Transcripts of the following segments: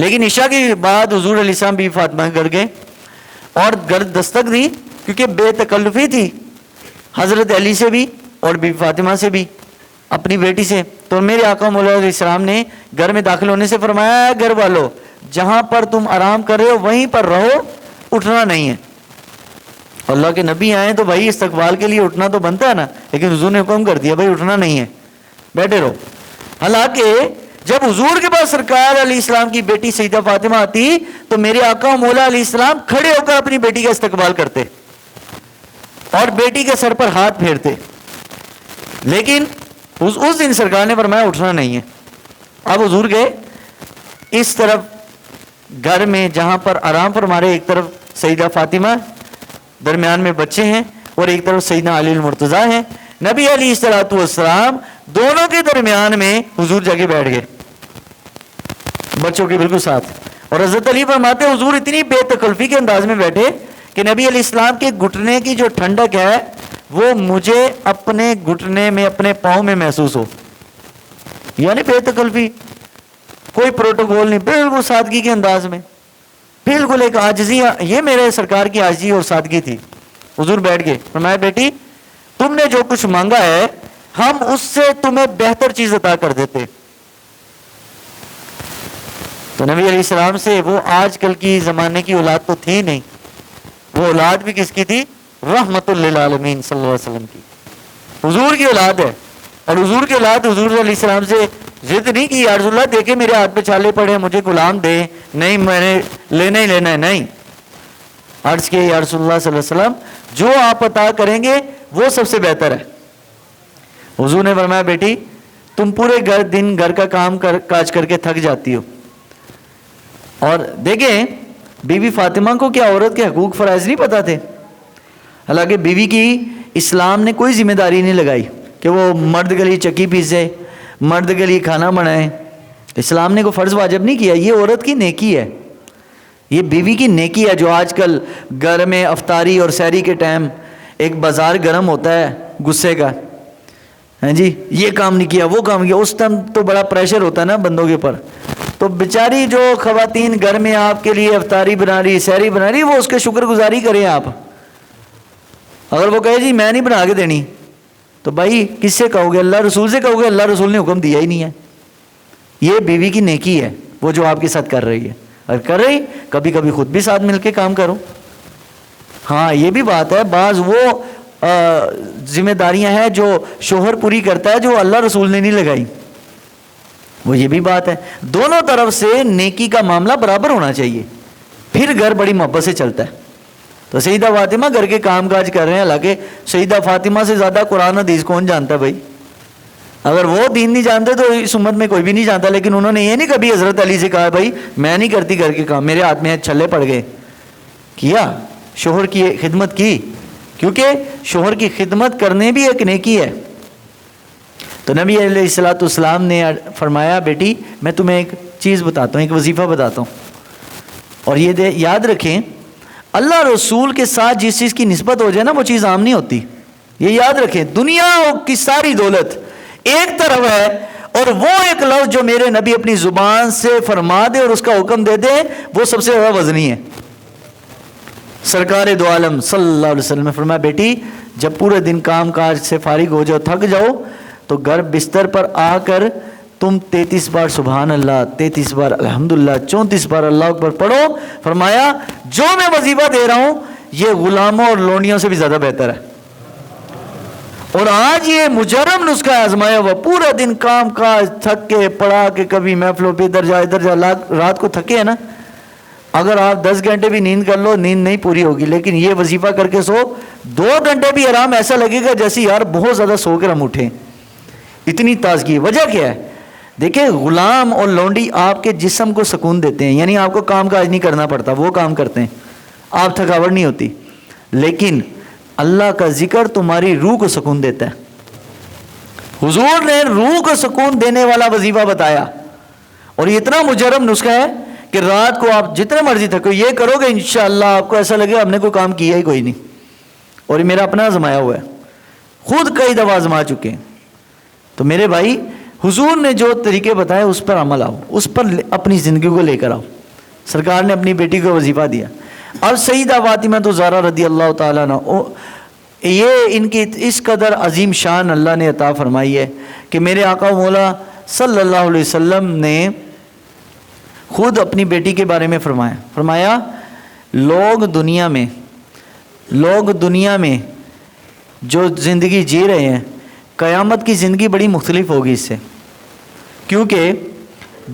لیکن عشاء کے بعد حضور علیہ السلام بی فاطمہ کے گھر گئے اور گھر دستک دی، کیونکہ بے تکلفی تھی حضرت علی سے بھی اور بی فاطمہ سے بھی، اپنی بیٹی سے. تو میرے آقا مولا علیہ السلام نے گھر میں داخل ہونے سے فرمایا، گھر والو جہاں پر تم آرام کر رہے ہو وہیں پر رہو، اٹھنا نہیں ہے. اللہ کے نبی آئے تو بھائی استقبال کے لیے اٹھنا تو بنتا ہے نا، لیکن حضور نے حکم کر دیا بھائی اٹھنا نہیں ہے، بیٹھے رہو. حالانکہ جب حضور کے پاس سرکار علیہ السلام کی بیٹی سیدہ فاطمہ آتی تو میرے آقا مولا علیہ السلام کھڑے ہو کر اپنی بیٹی کا استقبال کرتے اور بیٹی کے سر پر ہاتھ پھیرتے. لیکن اس دن سرکار نے فرمایا اٹھنا نہیں ہے. اب حضور گئے اس طرف گھر میں جہاں پر آرام فرما رہے، ایک طرف سیدہ فاطمہ، درمیان میں بچے ہیں، اور ایک طرف سیدنا علی المرتضیٰ ہیں. نبی علیہ الصلوۃ والسلام دونوں کے درمیان میں حضور جا کے بیٹھ گئے بچوں کے بالکل ساتھ. اور حضرت علی فرماتے ہیں حضور اتنی بے تکلفی کے انداز میں بیٹھے کہ نبی علیہ السلام کے گھٹنے کی جو ٹھنڈک ہے وہ مجھے اپنے گھٹنے میں، اپنے پاؤں میں محسوس ہو. یعنی بے تکلفی، کوئی پروٹوکول نہیں، بالکل سادگی کے انداز میں، بالکل ایک عاجزی. یہ میرے سرکار کی عاجزی اور سادگی تھی. حضور بیٹھ گئے، فرمایا بیٹی تم نے جو کچھ مانگا ہے ہم اس سے تمہیں بہتر چیز عطا کر دیتے. تو نبی علیہ السلام سے وہ آج کل کی زمانے کی اولاد تو تھی نہیں، وہ اولاد بھی کس کی تھی؟ رحمت للعالمین صلی اللہ علیہ وسلم کی، حضور کی اولاد ہے. اور حضور کی اولاد حضور علیہ السلام سے ضد نہیں کی یا رسول اللہ دیکھے میرے ہاتھ پہ چھالے پڑے ہیں مجھے غلام دے، نہیں میں نے لینا ہی لینا ہے. نہیں، عرض کیا یا رسول اللہ صلی اللہ علیہ وسلم جو آپ عطا کریں گے وہ سب سے بہتر ہے. حضور نے فرمایا بیٹی تم پورے دن گھر کا کام کاج کر کے تھک جاتی ہو. اور دیکھیں بی بی فاطمہ کو کیا عورت کے حقوق فرائض نہیں پتہ تھے. حالانکہ بیوی کی اسلام نے کوئی ذمہ داری نہیں لگائی کہ وہ مرد کے لیے چکی پیسے، مرد کے لیے کھانا بنائے. اسلام نے کوئی فرض واجب نہیں کیا. یہ عورت کی نیکی ہے، یہ بیوی کی نیکی ہے. جو آج کل گھر میں افطاری اور سحری کے ٹائم ایک بازار گرم ہوتا ہے غصے کا، ہاں جی یہ کام نہیں کیا وہ کام کیا، اس ٹائم تو بڑا پریشر ہوتا ہے نا بندوں کے اوپر. تو بیچاری جو خواتین گھر میں آپ کے لیے افطاری بنا رہی، سحری بنا رہی، وہ اس کے شکر گزاری کریں آپ. اگر وہ کہے جی میں نہیں بنا کے دینی تو بھائی کس سے کہو گے؟ اللہ رسول سے کہو گے، اللہ رسول نے حکم دیا ہی نہیں ہے. یہ بیوی کی نیکی ہے وہ جو آپ کے ساتھ کر رہی ہے. اور کر رہی کبھی کبھی خود بھی ساتھ مل کے کام کرو. ہاں یہ بھی بات ہے، بعض وہ ذمہ داریاں ہیں جو شوہر پوری کرتا ہے جو اللہ رسول نے نہیں لگائی، وہ یہ بھی بات ہے. دونوں طرف سے نیکی کا معاملہ برابر ہونا چاہیے، پھر گھر بڑی محبت سے چلتا ہے. تو سیدہ فاطمہ گھر کے کام کاج کر رہے ہیں، حالانکہ سیدہ فاطمہ سے زیادہ قرآن حدیث کون جانتا ہے بھائی؟ اگر وہ دین نہیں جانتے تو اس امت میں کوئی بھی نہیں جانتا. لیکن انہوں نے یہ نہیں کبھی حضرت علی سے کہا بھائی میں نہیں کرتی گھر کے کام، میرے ہاتھ میں چھلے پڑ گئے. کیا شوہر کی خدمت کی، کیونکہ شوہر کی خدمت کرنے بھی ایک نیکی ہے. تو نبی علیہ الصلوۃ والسلام نے فرمایا بیٹی میں تمہیں ایک چیز بتاتا ہوں، ایک وظیفہ بتاتا ہوں، اور یہ یاد رکھیں اللہ رسول کے ساتھ جس چیز کی نسبت ہو جائے نا وہ چیز عام نہیں ہوتی. یہ یاد رکھیں دنیا کی ساری دولت ایک طرف ہے اور وہ ایک لفظ جو میرے نبی اپنی زبان سے فرما دے اور اس کا حکم دے دے وہ سب سے زیادہ وزنی ہے. سرکار دو عالم صلی اللہ علیہ وسلم نے فرمایا بیٹی جب پورے دن کام کاج سے فارغ ہو جاؤ، تھک جاؤ، تو گھر بستر پر آ کر تم 33 بار سبحان اللہ، 33 بار الحمدللہ، 34 بار اللہ اکبر پڑھو. فرمایا جو میں وظیفہ دے رہا ہوں یہ غلاموں اور لونڈیوں سے بھی زیادہ بہتر ہے. اور آج یہ مجرم نسخہ آزمایا ہوا، پورا دن کام کاج تھک کے پڑھا کے کبھی محفلوں پہ ادھر جا ادھر جا، رات کو تھکے ہیں نا، اگر آپ 10 گھنٹے بھی نیند کر لو نیند نہیں پوری ہوگی. لیکن یہ وظیفہ کر کے سو 2 گھنٹے بھی آرام ایسا لگے گا جیسے یار بہت زیادہ سو کر ہم اٹھیں، اتنی تازگی. وجہ کیا ہے؟ دیکھیں غلام اور لونڈی آپ کے جسم کو سکون دیتے ہیں، یعنی آپ کو کام کاج نہیں کرنا پڑتا، وہ کام کرتے ہیں، آپ تھکاوٹ نہیں ہوتی. لیکن اللہ کا ذکر تمہاری روح کو سکون دیتا ہے. حضور نے روح کو سکون دینے والا وظیفہ بتایا، اور یہ اتنا مجرم نسخہ ہے کہ رات کو آپ جتنے مرضی تھکو یہ کرو گے انشاءاللہ آپ کو ایسا لگے ہم نے کوئی کام کیا ہی کوئی نہیں. اور یہ میرا اپنا آزمایا ہوا ہے، خود کئی دفعہ آزما چکے ہیں. تو میرے بھائی حضور نے جو طریقے بتائے اس پر عمل آؤ، اس پر اپنی زندگی کو لے کر آؤ۔ سرکار نے اپنی بیٹی کو وظیفہ دیا۔ اب سیدہ فاطمہ تو زہرا رضی اللہ تعالیٰ عنہ، یہ ان کی اس قدر عظیم شان اللہ نے عطا فرمائی ہے کہ میرے آقا و مولا صلی اللہ علیہ وسلم نے خود اپنی بیٹی کے بارے میں فرمایا لوگ دنیا میں جو زندگی جی رہے ہیں، قیامت کی زندگی بڑی مختلف ہوگی اس سے، کیونکہ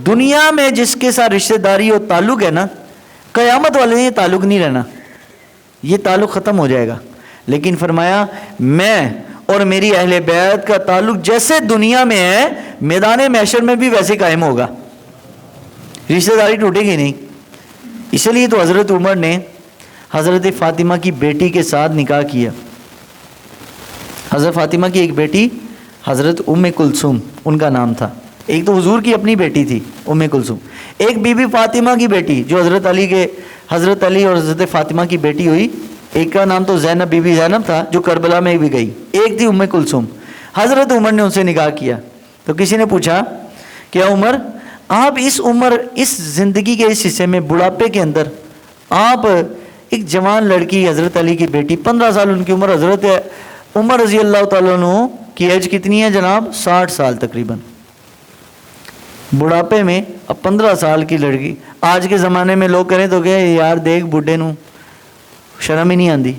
دنیا میں جس کے ساتھ رشتہ داری اور تعلق ہے نا، قیامت والے دن یہ تعلق نہیں رہنا، یہ تعلق ختم ہو جائے گا۔ لیکن فرمایا میں اور میری اہل بیت کا تعلق جیسے دنیا میں ہے، میدان محشر میں بھی ویسے قائم ہوگا، رشتہ داری ٹوٹے گی نہیں۔ اس لیے تو حضرت عمر نے حضرت فاطمہ کی بیٹی کے ساتھ نکاح کیا۔ حضرت فاطمہ کی ایک بیٹی حضرت ام کلثوم ان کا نام تھا، ایک تو حضور کی اپنی بیٹی تھی ام کلثوم، ایک بی بی فاطمہ کی بیٹی جو حضرت علی اور حضرت فاطمہ کی بیٹی ہوئی، ایک کا نام تو زینب، بی بی زینب تھا جو کربلا میں بھی گئی، ایک تھی ام کلثوم۔ حضرت عمر نے ان سے نکاح کیا تو کسی نے پوچھا کہ عمر آپ اس زندگی کے اس حصے میں بڑھاپے کے اندر آپ ایک جوان لڑکی حضرت علی کی بیٹی 15 سال ان کی عمر، حضرت عمر رضی اللہ تعالیٰ عنہ کی ایج کتنی ہے جناب؟ 60 سال تقریباً، بڑھاپے میں اب 15 سال کی لڑکی۔ آج کے زمانے میں لوگ کریں تو کہ یار دیکھ بڈھے نو شرم ہی نہیں آندی،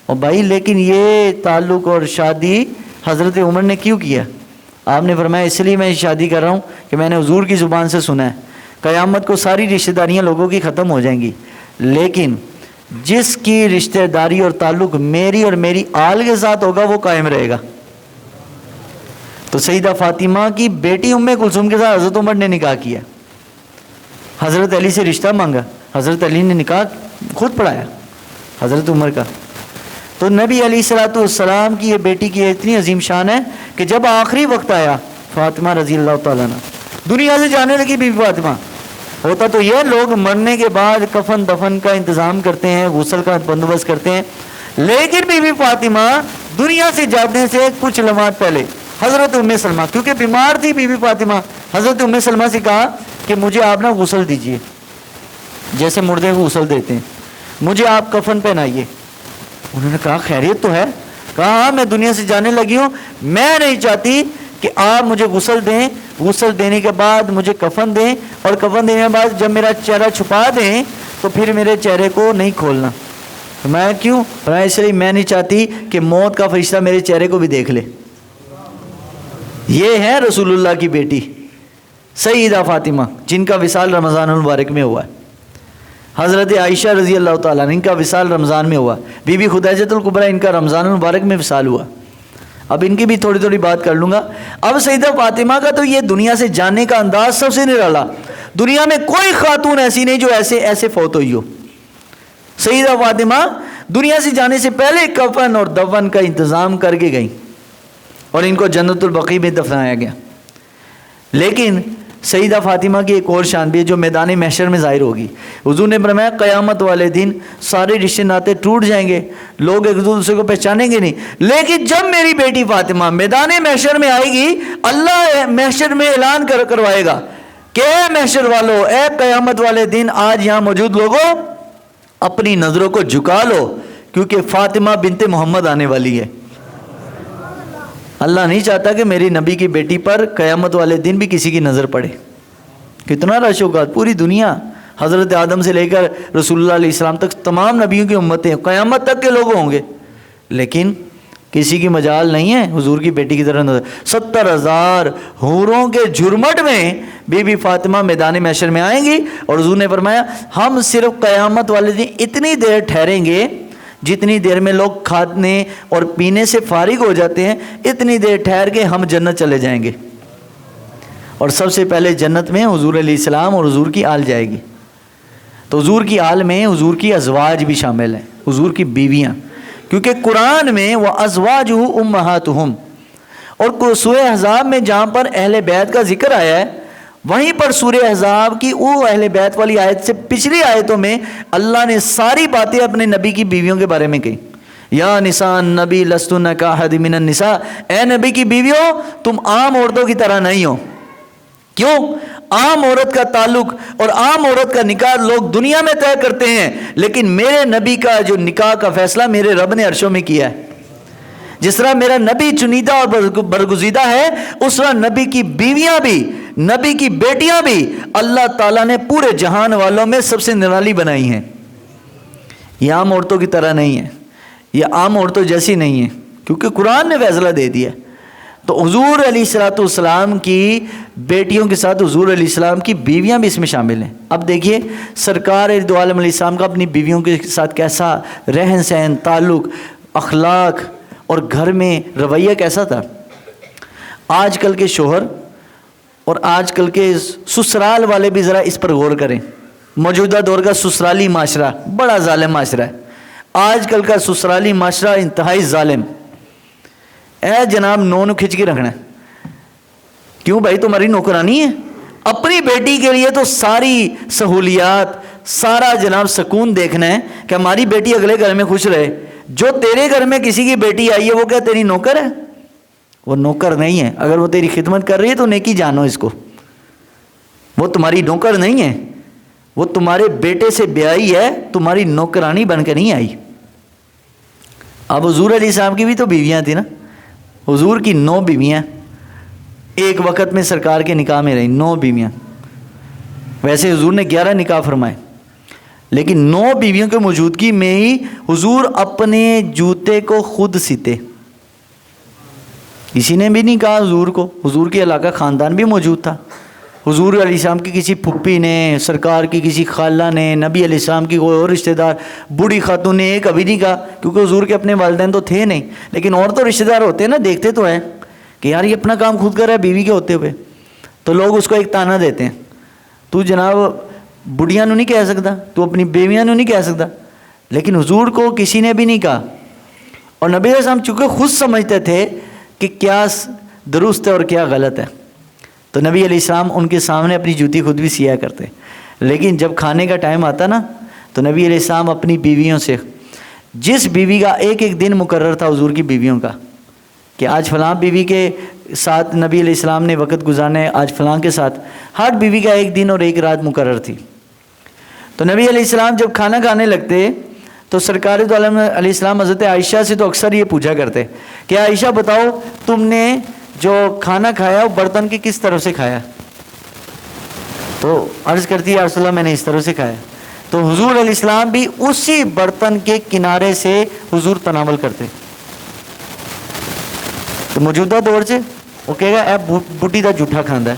اور بھائی لیکن یہ تعلق اور شادی حضرت عمر نے کیوں کیا؟ آپ نے فرمایا اس لیے میں شادی کر رہا ہوں کہ میں نے حضور کی زبان سے سنا ہے قیامت کو ساری رشتہ داریاں لوگوں کی ختم ہو جائیں گی، لیکن جس کی رشتہ داری اور تعلق میری اور میری آل کے ساتھ ہوگا وہ قائم رہے گا۔ تو سیدہ فاطمہ کی بیٹی ام کلثوم کے ساتھ حضرت عمر نے نکاح کیا، حضرت علی سے رشتہ مانگا، حضرت علی نے نکاح خود پڑھایا حضرت عمر کا۔ تو نبی علیہ الصلوۃ والسلام کی یہ بیٹی کی اتنی عظیم شان ہے کہ جب آخری وقت آیا فاطمہ رضی اللہ تعالیٰ عنہ دنیا سے جانے لگی، بی بی فاطمہ، ہوتا تو یہ لوگ مرنے کے بعد کفن دفن کا انتظام کرتے ہیں، غسل کا بندوبست کرتے ہیں، لیکن بی بی فاطمہ دنیا سے جانے سے کچھ لمحات پہلے حضرت ام سلمہ، کیونکہ بیمار تھی بی بی فاطمہ، حضرت ام سلمہ سے کہا کہ مجھے آپ نا غسل دیجئے، جیسے مردے کو غسل دیتے ہیں، مجھے آپ کفن پہنائیے۔ انہوں نے کہا خیریت تو ہے؟ کہا ہاں میں دنیا سے جانے لگی ہوں، میں نہیں چاہتی کہ آپ مجھے غسل دیں، غسل دینے کے بعد مجھے کفن دیں، اور کفن دینے کے بعد جب میرا چہرہ چھپا دیں تو پھر میرے چہرے کو نہیں کھولنا۔ میں کیوں؟ اس لیے میں نہیں چاہتی کہ موت کا فرشتہ میرے چہرے کو بھی دیکھ لے۔ یہ ہے رسول اللہ کی بیٹی سیدہ فاطمہ، جن کا وصال رمضان المبارک میں ہوا ہے۔ حضرت عائشہ رضی اللہ تعالیٰ عنہ ان کا وصال رمضان میں ہوا، بی بی خدیجہ الکبریٰ ان کا رمضان المبارک میں وصال ہوا۔ اب ان کی بھی تھوڑی تھوڑی بات کر لوں گا۔ اب سیدہ فاطمہ کا تو یہ دنیا سے جانے کا انداز سب سے نرالا، دنیا میں کوئی خاتون ایسی نہیں جو ایسے فوت ہوئی ہو۔ سیدہ فاطمہ دنیا سے جانے سے پہلے کفن اور دفن کا انتظام کر کے گئیں، اور ان کو جنت البقیع میں دفنایا گیا۔ لیکن سیدہ فاطمہ کی ایک اور شان بھی ہے جو میدان محشر میں ظاہر ہوگی۔ حضور نے فرمایا قیامت والے دن سارے رشتے ناطے ٹوٹ جائیں گے، لوگ ایک دوسرے کو پہچانیں گے نہیں، لیکن جب میری بیٹی فاطمہ میدان محشر میں آئے گی، اللہ محشر میں اعلان کروائے گا کہ اے محشر والو، اے قیامت والے دن آج یہاں موجود لوگوں اپنی نظروں کو جھکا لو، کیونکہ فاطمہ بنت محمد آنے والی ہے۔ اللہ نہیں چاہتا کہ میری نبی کی بیٹی پر قیامت والے دن بھی کسی کی نظر پڑے۔ کتنا رش ہوگا، پوری دنیا حضرت آدم سے لے کر رسول اللہ علیہ السلام تک تمام نبیوں کی امتیں، قیامت تک کے لوگ ہوں گے، لیکن کسی کی مجال نہیں ہے حضور کی بیٹی کی طرح نظر۔ 70,000 حوروں کے جھرمٹ میں بی بی فاطمہ میدان محشر میں آئیں گی، اور حضور نے فرمایا ہم صرف قیامت والے دن اتنی دیر ٹھہریں گے جتنی دیر میں لوگ کھانے اور پینے سے فارغ ہو جاتے ہیں، اتنی دیر ٹھہر کے ہم جنت چلے جائیں گے، اور سب سے پہلے جنت میں حضور علیہ السلام اور حضور کی آل جائے گی۔ تو حضور کی آل میں حضور کی ازواج بھی شامل ہیں، حضور کی بیویاں، کیونکہ قرآن میں وَأَزْوَاجُهُ أُمَّهَاتُهُمْ، اور سورہ احزاب میں جہاں پر اہل بیت کا ذکر آیا ہے، وہیں پر سورہ احزاب کی وہ اہل بیت والی آیت سے پچھلی آیتوں میں اللہ نے ساری باتیں اپنے نبی کی بیویوں کے بارے میں کہیں۔ یا نساء نبی لستن کاحد من النساء، اے نبی کی بیویوں تم عام عورتوں کی طرح نہیں ہو۔ کیوں؟ عام عورت کا تعلق اور عام عورت کا نکاح لوگ دنیا میں طے کرتے ہیں، لیکن میرے نبی کا جو نکاح کا فیصلہ میرے رب نے عرشوں میں کیا ہے۔ جس طرح میرا نبی چنیدہ اور برگزیدہ ہے، اس طرح نبی کی بیویاں بھی، نبی کی بیٹیاں بھی اللہ تعالیٰ نے پورے جہان والوں میں سب سے نرالی بنائی ہیں۔ یہ عام عورتوں کی طرح نہیں ہے، یہ عام عورتوں جیسی نہیں ہے، کیونکہ قرآن نے فیصلہ دے دیا۔ تو حضور علیہ الصلوۃ والسلام کی بیٹیوں کے ساتھ حضور علیہ السلام کی بیویاں بھی اس میں شامل ہیں۔ اب دیکھیے سرکار دو عالم علیہ السلام کا اپنی بیویوں کے ساتھ کیسا رہن سہن، تعلق، اخلاق اور گھر میں رویہ کیسا تھا۔ آج کل کے شوہر اور آج کل کے سسرال والے بھی ذرا اس پر غور کریں۔ موجودہ دور کا سسرالی معاشرہ بڑا ظالم معاشرہ ہے۔ آج کل کا سسرالی معاشرہ انتہائی ظالم۔ اے جناب نو کھچ کے رکھنا ہے، کیوں بھائی تمہاری نوکرانی ہے؟ اپنی بیٹی کے لیے تو ساری سہولیات، سارا جناب سکون دیکھنا ہے کہ ہماری بیٹی اگلے گھر میں خوش رہے۔ جو تیرے گھر میں کسی کی بیٹی آئی ہے وہ کیا تیری نوکر ہے؟ وہ نوکر نہیں ہے۔ اگر وہ تیری خدمت کر رہی ہے تو نیکی جانو اس کو، وہ تمہاری نوکر نہیں ہے، وہ تمہارے بیٹے سے بیائی ہے، تمہاری نوکرانی بن کے نہیں آئی۔ اب حضور علیہ السلام کی بھی تو بیویاں تھیں نا، حضور کی 9 بیویاں ایک وقت میں سرکار کے نکاح میں رہیں، 9 بیویاں۔ ویسے حضور نے 11 نکاح فرمائے، لیکن 9 بیویوں کی موجودگی میں ہی حضور اپنے جوتے کو خود سیتے۔ کسی نے بھی نہیں کہا حضور کو، حضور کے علاقہ خاندان بھی موجود تھا۔ حضور علیہ السلام کی کسی پھپھی نے، سرکار کی کسی خالہ نے، نبی علیہ السلام کی کوئی اور رشتہ دار بوڑھی خاتون نے کبھی نہیں کہا، کیونکہ حضور کے اپنے والدین تو تھے نہیں، لیکن اور تو رشتہ دار ہوتے ہیں نا، دیکھتے تو ہیں کہ یار یہ اپنا کام خود کر رہا ہے بیوی کے ہوتے ہوئے، تو لوگ اس کو ایک تانا دیتے ہیں، تو جناب بڑھیاں نو نہیں کہہ سکتا، تو اپنی بیویاں نو نہیں کہہ سکتا۔ لیکن حضور کو کسی نے بھی نہیں کہا، اور نبی علیہ السلام چونکہ خود سمجھتے تھے کہ کیا درست ہے اور کیا غلط ہے، تو نبی علیہ السلام ان کے سامنے اپنی جوتی خود بھی سیا کرتے۔ لیکن جب کھانے کا ٹائم آتا نا تو نبی علیہ السلام اپنی بیویوں سے، جس بیوی کا ایک ایک دن مقرر تھا حضور کی بیویوں کا، کہ آج فلاں بیوی کے ساتھ نبی علیہ السلام نے وقت گزارنا ہے، آج فلاں کے ساتھ، ہر بیوی کا ایک دن اور ایک رات مقرر تھی۔ تو نبی علیہ السلام جب کھانا کھانے لگتے تو سرکار دو عالم علیہ السلام حضرت عائشہ سے تو اکثر یہ پوچھا کرتے کہ عائشہ بتاؤ تم نے جو کھانا کھایا وہ برتن کی کس طرف سے کھایا؟ تو عرض کرتی ہے یا رسول اللہ میں نے اس طرف سے کھایا۔ تو حضور علیہ السلام بھی اسی برتن کے کنارے سے حضور تناول کرتے۔ تو موجودہ دور سے وہ کہے گا اے بڈھی دا جھوٹا کھاندا ہے،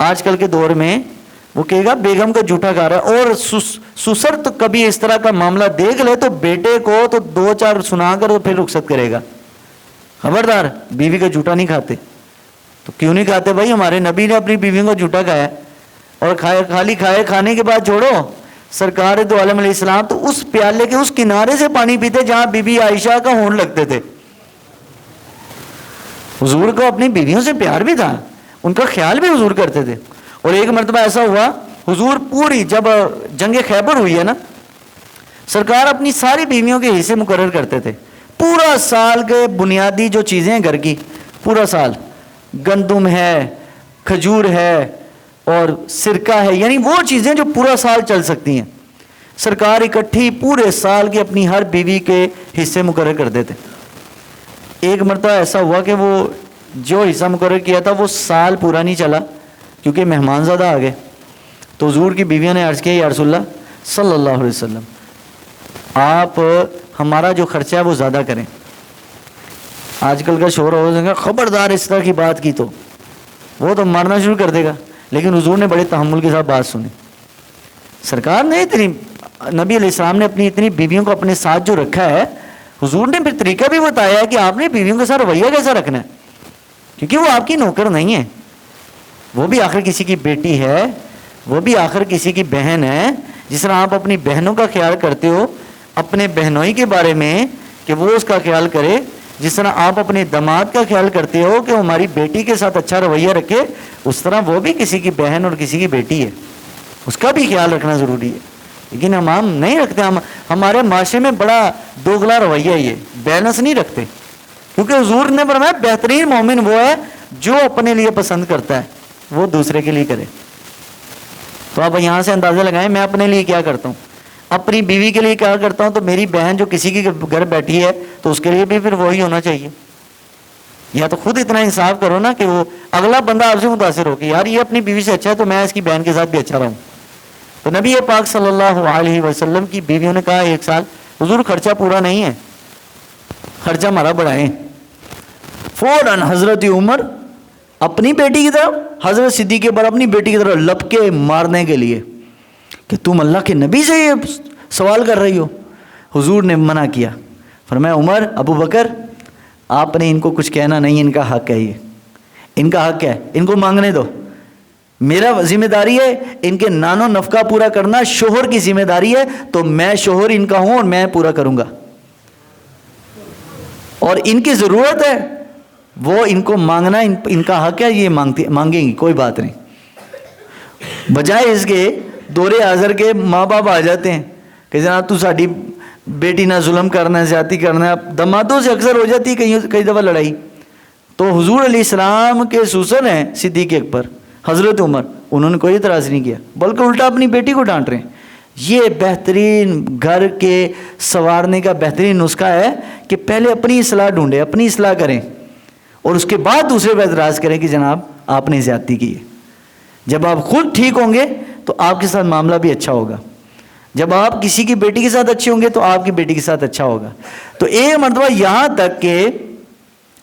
آج کل کے دور میں وہ کہے گا بیگم کا جھوٹا کھا رہا ہے، اور سسر تو کبھی اس طرح کا معاملہ دیکھ لے تو بیٹے کو تو 2-4 سنا کر تو پھر رخصت کرے گا، خبردار بیوی کا جھوٹا نہیں کھاتے۔ تو کیوں نہیں کھاتے بھائی؟ ہمارے نبی نے اپنی بیویوں کا جھوٹا کھایا، اور خالی کھانے کے بعد چھوڑو، سرکار دو عالم علیہ السلام تو اس پیالے کے اس کنارے سے پانی پیتے جہاں بی بی عائشہ کا ہون لگتے تھے۔ حضور کو اپنی بیویوں سے پیار بھی تھا، ان کا خیال بھی حضور کرتے تھے۔ اور ایک مرتبہ ایسا ہوا، حضور پوری جب جنگ خیبر ہوئی ہے نا، سرکار اپنی ساری بیویوں کے حصے مقرر کرتے تھے، پورا سال کے بنیادی جو چیزیں ہیں گھر کی، پورا سال گندم ہے، کھجور ہے اور سرکہ ہے، یعنی وہ چیزیں جو پورا سال چل سکتی ہیں، سرکار اکٹھی پورے سال کی اپنی ہر بیوی کے حصے مقرر کر دیتے۔ ایک مرتبہ ایسا ہوا کہ وہ جو حصہ مقرر کیا تھا وہ سال پورا نہیں چلا، کیونکہ مہمان زیادہ آ گئے۔ تو حضور کی بیویوں نے عرض کیا یا رسول اللہ صلی اللہ علیہ وسلم آپ ہمارا جو خرچہ ہے وہ زیادہ کریں۔ آج کل کا شوہر ہو جائے گا خبردار اس طرح کی بات کی تو وہ تو مارنا شروع کر دے گا، لیکن حضور نے بڑے تحمل کے ساتھ بات سنی۔ سرکار نے اتنی، نبی علیہ السلام نے اپنی اتنی بیویوں کو اپنے ساتھ جو رکھا ہے، حضور نے پھر طریقہ بھی بتایا ہے کہ آپ نے بیویوں کے ساتھ رویہ کیسا رکھنا ہے، کیونکہ وہ آپ کی نوکر نہیں ہے، وہ بھی آخر کسی کی بیٹی ہے، وہ بھی آخر کسی کی بہن ہے۔ جس طرح آپ اپنی بہنوں کا خیال کرتے ہو اپنے بہنوئی کے بارے میں کہ وہ اس کا خیال کرے، جس طرح آپ اپنے داماد کا خیال کرتے ہو کہ ہماری بیٹی کے ساتھ اچھا رویہ رکھے، اس طرح وہ بھی کسی کی بہن اور کسی کی بیٹی ہے، اس کا بھی خیال رکھنا ضروری ہے۔ لیکن ہم نہیں رکھتے. ہمارے معاشرے میں بڑا دوگلا رویہ ہے, یہ بیلنس نہیں رکھتے. کیونکہ حضور نے فرمایا بہترین مومن وہ ہے جو اپنے لیے پسند کرتا ہے وہ دوسرے کے لیے کرے. تو آپ یہاں سے اندازہ لگائیں میں اپنے لیے کیا کرتا ہوں, اپنی بیوی کے لیے کیا کرتا ہوں, تو میری بہن جو کسی کے گھر بیٹھی ہے تو اس کے لیے بھی پھر وہی ہونا چاہیے. یا تو خود اتنا انصاف کرو نا کہ وہ اگلا بندہ آپ سے متاثر ہو کہ یار یہ اپنی بیوی سے اچھا ہے تو میں اس کی بہن کے ساتھ بھی اچھا رہوں. تو نبی پاک صلی اللہ علیہ وسلم کی بیویوں نے کہا 1 سال حضور خرچہ پورا نہیں ہے, خرچہ ہمارا بڑھائیں. فوراً حضرت عمر اپنی بیٹی کی طرف, حضرت صدیق پر اپنی بیٹی کی طرف لپکے مارنے کے لیے کہ تم اللہ کے نبی سے یہ سوال کر رہی ہو. حضور نے منع کیا, فرمایا عمر, ابو بکر, آپ نے ان کو کچھ کہنا نہیں, ان کا حق ہے, یہ ان کا حق ہے, ان کو مانگنے دو. میرا ذمہ داری ہے ان کے نان و نفقہ پورا کرنا, شوہر کی ذمہ داری ہے, تو میں شوہر ان کا ہوں اور میں پورا کروں گا. اور ان کی ضرورت ہے وہ ان کو مانگنا ان کا حق ہے, یہ مانگیں گی, کوئی بات نہیں. بجائے اس کے دور حاضر کے ماں باپ آ جاتے ہیں کہ جناب تو ساڈی بیٹی نہ ظلم کرنا ہے, زیادتی کرنا ہے. اب دمادوں سے اکثر ہو جاتی ہے کئی دفعہ لڑائی. تو حضور علیہ السلام کے سوسر ہیں صدیق اکبر, حضرت عمر, انہوں نے کوئی اعتراض نہیں کیا بلکہ الٹا اپنی بیٹی کو ڈانٹ رہے ہیں. یہ بہترین گھر کے سنوارنے کا بہترین نسخہ ہے کہ پہلے اپنی اصلاح ڈھونڈیں, اپنی اصلاح کریں, اور اس کے بعد دوسرے پہ اعتراض کریں کہ جناب آپ نے زیادتی کی ہے. جب آپ خود ٹھیک ہوں گے تو آپ کے ساتھ معاملہ بھی اچھا ہوگا. جب آپ کسی کی بیٹی کے ساتھ اچھے ہوں گے تو آپ کی بیٹی کے ساتھ اچھا ہوگا. تو ایک مرتبہ یہاں تک کہ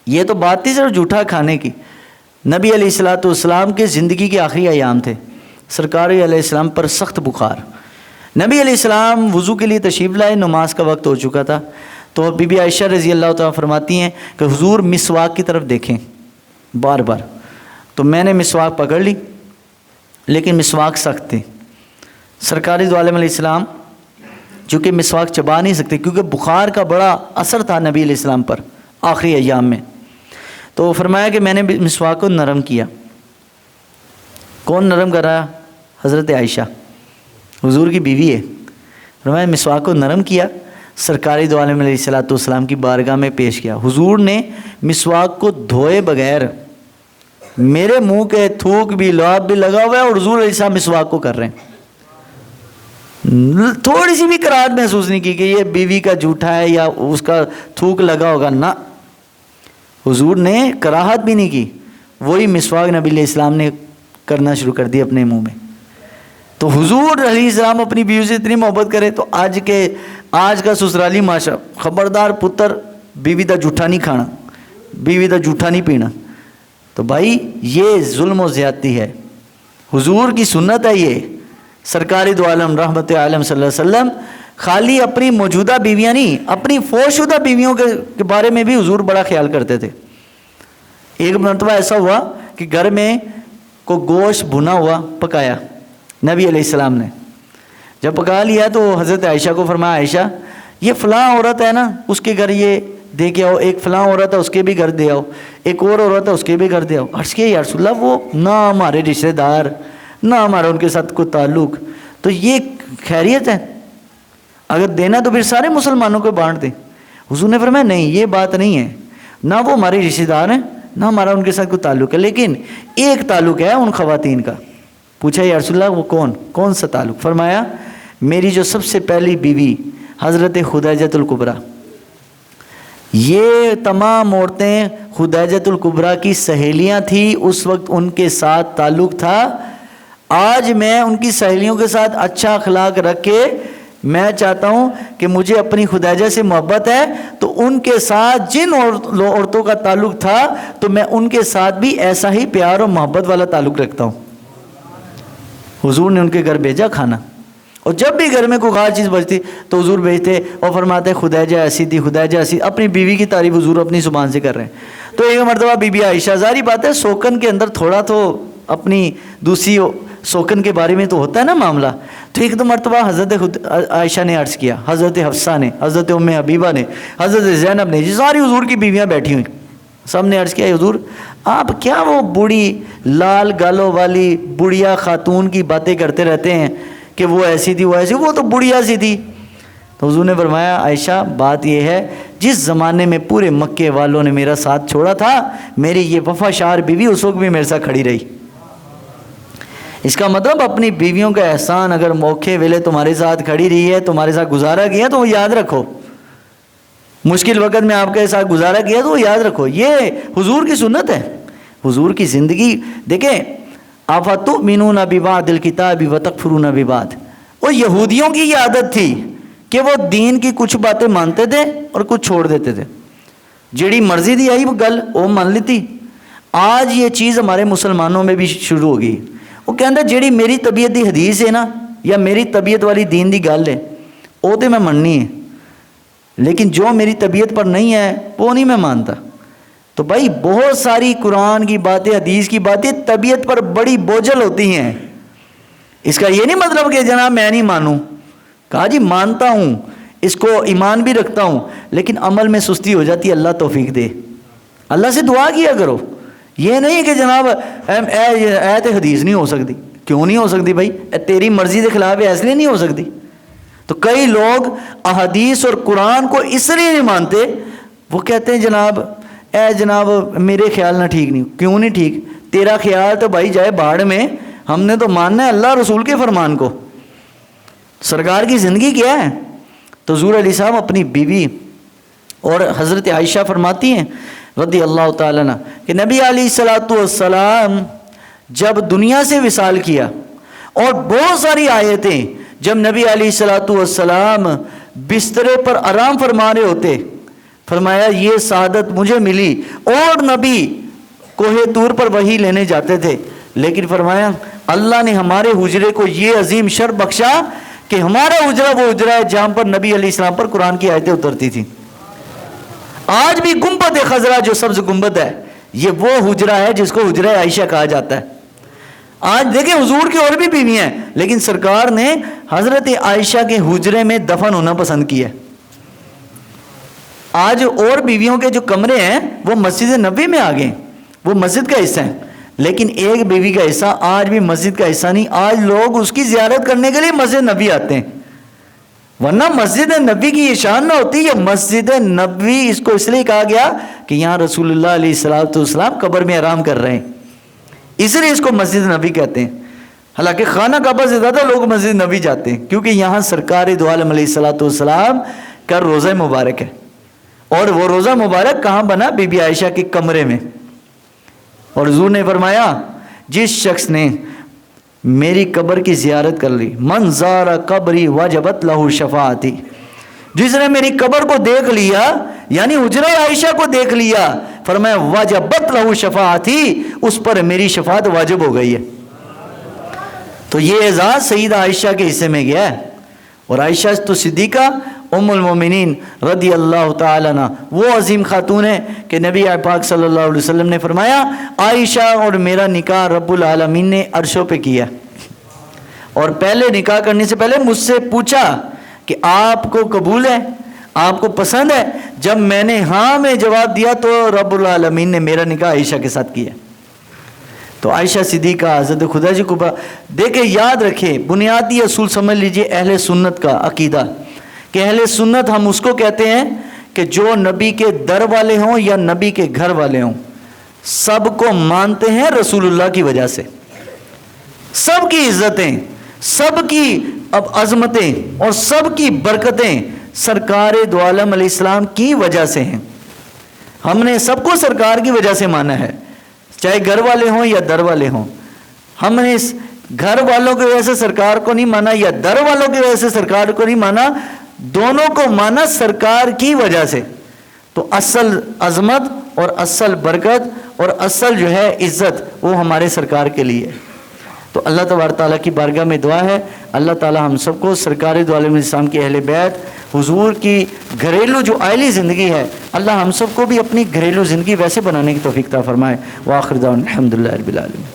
یہ تو بات تھی صرف جھوٹا کھانے کی. نبی علیہ الصلوۃ والسلام کے زندگی کے آخری ایام تھے, سرکار علیہ السلام پر سخت بخار. نبی علیہ السلام وضو کے لیے تشریف لائے, نماز کا وقت ہو چکا تھا. تو بی بی عائشہ رضی اللہ تعالیٰ فرماتی ہیں کہ حضور مسواک کی طرف دیکھیں بار بار. تو میں نے مسواک پکڑ لی لیکن مسواک سخت تھی. سرکار دو عالم علیہ السلام چونکہ مسواک چبا نہیں سکتے کیونکہ بخار کا بڑا اثر تھا نبی علیہ السلام پر آخری ایام میں. تو فرمایا کہ میں نے مسواک کو نرم کیا. کون نرم کر رہا؟ حضرت عائشہ, حضور کی بیوی ہے. فرمایا مسواک کو نرم کیا, سرکاری دو عالم علیہ السلام کی بارگاہ میں پیش کیا. حضور نے مسواک کو دھوئے بغیر, میرے منہ کے تھوک بھی لعاب بھی لگا ہوا ہے اور حضور علیہ السلام مسواک کو کر رہے ہیں. تھوڑی سی بھی کراہت محسوس نہیں کی کہ یہ بیوی کا جھوٹا ہے یا اس کا تھوک لگا ہوگا, نہ, حضور نے کراہت بھی نہیں کی. وہی مسواک نبی علیہ السلام نے کرنا شروع کر دی اپنے منہ میں. تو حضور علیہ السلام اپنی بیوی سے اتنی محبت کرے تو آج کا سسرالی معاشرہ, خبردار پتر بیوی دا جھوٹا نہیں کھانا, بیوی دا جھوٹا نہیں پینا. تو بھائی یہ ظلم و زیادتی ہے. حضور کی سنت ہے یہ. سرکاری دو عالم رحمت عالم صلی اللہ علیہ وسلم خالی اپنی موجودہ بیویاں نہیں, اپنی فوت شدہ بیویوں کے بارے میں بھی حضور بڑا خیال کرتے تھے. ایک مرتبہ ایسا ہوا کہ گھر میں کو گوشت بھنا ہوا پکایا نبی علیہ السلام نے. جب پکا لیا تو حضرت عائشہ کو فرمایا, عائشہ یہ فلاں عورت ہے نا, اس کے گھر یہ دے کے آؤ, ایک فلاں عورت ہے اس کے بھی گھر دے آؤ, ایک اور عورت ہے اس کے بھی گھر دے آؤ. عرض کیا یا رسول اللہ وہ نہ ہمارے رشتہ دار نہ ہمارا ان کے ساتھ کوئی تعلق, تو یہ خیریت ہے, اگر دینا تو پھر سارے مسلمانوں کو بانٹ دیں. حضور نے فرمایا نہیں, یہ بات نہیں ہے, نہ وہ ہمارے رشتہ دار ہیں نہ ہمارا ان کے ساتھ کوئی تعلق ہے, لیکن ایک تعلق ہے ان خواتین کا. پوچھا یا رسول اللہ وہ کون سا تعلق؟ فرمایا میری جو سب سے پہلی بیوی حضرت خدیجہ الکبریٰ, یہ تمام عورتیں خدیجہ الکبریٰ کی سہیلیاں تھیں, اس وقت ان کے ساتھ تعلق تھا. آج میں ان کی سہیلیوں کے ساتھ اچھا اخلاق رکھ کے میں چاہتا ہوں کہ مجھے اپنی خدیجہ سے محبت ہے تو ان کے ساتھ جن عورتوں کا تعلق تھا تو میں ان کے ساتھ بھی ایسا ہی پیار اور محبت والا تعلق رکھتا ہوں. حضور نے ان کے گھر بھیجا کھانا, اور جب بھی گھر میں کوئی خاص چیز بچتی تو حضور بھیجتے اور فرماتے خدیجہ ایسی تھی, خدیجہ ایسی. اپنی بیوی کی تعریف حضور اپنی زبان سے کر رہے ہیں. تو ایک مرتبہ بی بی عائشہ, ظاہری بات ہے سوکن کے اندر تھوڑا تو اپنی دوسری سوکن کے بارے میں تو ہوتا ہے نا معاملہ. تو ایک دو مرتبہ حضرت عائشہ نے عرض کیا, حضرت حفصہ نے, حضرت ام حبیبہ نے, حضرت زینب نے, یہ ساری حضور کی بیویاں بیٹھی ہوئی, سب نے عرض کیا حضور آپ کیا وہ بوڑھی لال گالوں والی بڑھیا خاتون کی باتیں کرتے رہتے ہیں کہ وہ ایسی تھی وہ ایسی، وہ تو بڑھیا سی تھی. تو حضور نے فرمایا عائشہ بات یہ ہے جس زمانے میں پورے مکے والوں نے میرا ساتھ چھوڑا تھا، میری یہ وفاشار بیوی اس وقت بھی میرے ساتھ کھڑی رہی. اس کا مطلب اپنی بیویوں کا احسان اگر موقع ویلے تمہارے ساتھ کھڑی رہی ہے، تمہارے ساتھ گزارا کیا تو وہ یاد رکھو. مشکل وقت میں آپ کے ساتھ گزارا کیا تو وہ یاد رکھو. یہ حضور کی سنت ہے، حضور کی زندگی. دیکھیں افتؤمنون ببعض الکتاب وتکفرون ببعض، وہ یہودیوں کی یہ عادت تھی کہ وہ دین کی کچھ باتیں مانتے تھے اور کچھ چھوڑ دیتے تھے. جیڑی مرضی دی آئی وہ گل وہ مان لیتی. آج یہ چیز ہمارے مسلمانوں میں بھی شروع ہو گئی. وہ کہتا جیڑی میری طبیعت دی حدیث ہے نا یا میری طبیعت والی دین دی گل ہے وہ تو میں مننی ہے، لیکن جو میری طبیعت پر نہیں ہے وہ نہیں میں مانتا. تو بھائی بہت ساری قرآن کی باتیں حدیث کی باتیں طبیعت پر بڑی بوجھل ہوتی ہیں. اس کا یہ نہیں مطلب کہ جناب میں نہیں مانوں. کہا جی مانتا ہوں، اس کو ایمان بھی رکھتا ہوں، لیکن عمل میں سستی ہو جاتی ہے. اللہ توفیق دے. اللہ سے دعا کیا کرو. یہ نہیں کہ جناب ایت حدیث نہیں ہو سکتی. کیوں نہیں ہو سکتی بھائی؟ تیری مرضی کے خلاف ہے اس لیے نہیں ہو سکتی. تو کئی لوگ احادیث اور قرآن کو اس لیے نہیں مانتے، وہ کہتے ہیں جناب میرے خیال نہ ٹھیک نہیں. کیوں نہیں ٹھیک؟ تیرا خیال تو بھائی جائے باڑ میں، ہم نے تو ماننا ہے اللہ رسول کے فرمان کو. سرکار کی زندگی کیا ہے؟ تو حضور علیہ السلام اپنی بیوی اور حضرت عائشہ فرماتی ہیں رضی اللہ تعالیٰ عنہ کہ نبی علیہ السلام جب دنیا سے وصال کیا اور بہت ساری آیتیں جب نبی علیہ السلام بسترے پر آرام فرما رہے ہوتے، فرمایا یہ سعادت مجھے ملی. اور نبی کوہ طور پر وحی لینے جاتے تھے، لیکن فرمایا اللہ نے ہمارے حجرے کو یہ عظیم شرف بخشا کہ ہمارا حجرہ وہ حجرہ ہے جہاں پر نبی علیہ السلام پر قرآن کی آیتیں اترتی تھیں. آج بھی گنبد خضرا جو سبز گنبد ہے یہ وہ حجرہ ہے جس کو حجرہ عائشہ کہا جاتا ہے. آج دیکھیں حضور کی اور بھی بیویاں ہیں، لیکن سرکار نے حضرت عائشہ کے حجرے میں دفن ہونا پسند کیا. آج اور بیویوں کے جو کمرے ہیں وہ مسجد نبوی میں آ گئے، وہ مسجد کا حصہ ہیں، لیکن ایک بیوی کا حصہ آج بھی مسجد کا حصہ نہیں. آج لوگ اس کی زیارت کرنے کے لیے مسجد نبوی آتے ہیں، ورنہ مسجد نبوی کی یہ شان نہ ہوتی. یہ مسجد نبوی اس کو اس لیے کہا گیا کہ یہاں رسول اللہ علیہ السلام قبر میں آرام کر رہے ہیں، اس لیے اس کو مسجد نبوی کہتے ہیں. حالانکہ خانہ کعبہ سے زیادہ لوگ مسجد نبوی جاتے ہیں کیونکہ یہاں سرکار دو عالم علیہ السلام کا روزہ مبارک ہے. اور وہ روزہ مبارک کہاں بنا؟ بی بی عائشہ کے کمرے میں. اور حضور نے فرمایا جس شخص نے میری قبر کی زیارت کر لی، من زار قبری وجبت لہ شفاعتی، جس نے میری قبر کو دیکھ لیا یعنی حجرہ عائشہ کو دیکھ لیا، فرمایا وجبت لہ شفاعتی، اس پر میری شفاعت واجب ہو گئی ہے. تو یہ اعزاز سیدہ عائشہ کے حصے میں گیا ہے. اور عائشہ تو صدیقہ ام المومنین رضی اللہ تعالیٰ عنہ وہ عظیم خاتون ہے کہ نبی پاک صلی اللہ علیہ وسلم نے فرمایا عائشہ اور میرا نکاح رب العالمین نے عرشوں پہ کیا. اور پہلے نکاح کرنے سے پہلے مجھ سے پوچھا کہ آپ کو قبول ہے، آپ کو پسند ہے؟ جب میں نے ہاں میں جواب دیا تو رب العالمین نے میرا نکاح عائشہ کے ساتھ کیا. تو عائشہ صدیقہ حضرت خدا جی کو دیکھیں، یاد رکھیں بنیادی اصول سمجھ لیجئے اہل سنت کا عقیدہ کہ اہل سنت ہم اس کو کہتے ہیں کہ جو نبی کے در والے ہوں یا نبی کے گھر والے ہوں سب کو مانتے ہیں رسول اللہ کی وجہ سے. سب کی عزتیں، سب کی عظمتیں اور سب کی برکتیں سرکار دو عالم علیہ السلام کی وجہ سے ہیں. ہم نے سب کو سرکار کی وجہ سے مانا ہے، چاہے گھر والے ہوں یا در والے ہوں. ہم نے اس گھر والوں کی وجہ سے سرکار کو نہیں مانا یا در والوں کی وجہ سے سرکار کو نہیں مانا، دونوں کو مانا سرکار کی وجہ سے. تو اصل عظمت اور اصل برکت اور اصل جو ہے عزت وہ ہمارے سرکار کے لیے. تو اللہ تبارک تعالیٰ کی بارگاہ میں دعا ہے اللہ تعالیٰ ہم سب کو سرکار دو عالم السلام کے اہل بیت حضور کی گھریلو جو آئلی زندگی ہے اللہ ہم سب کو بھی اپنی گھریلو زندگی ویسے بنانے کی توفیق عطا فرمائے. وآخر دعوانا الحمدللہ رب العالمین.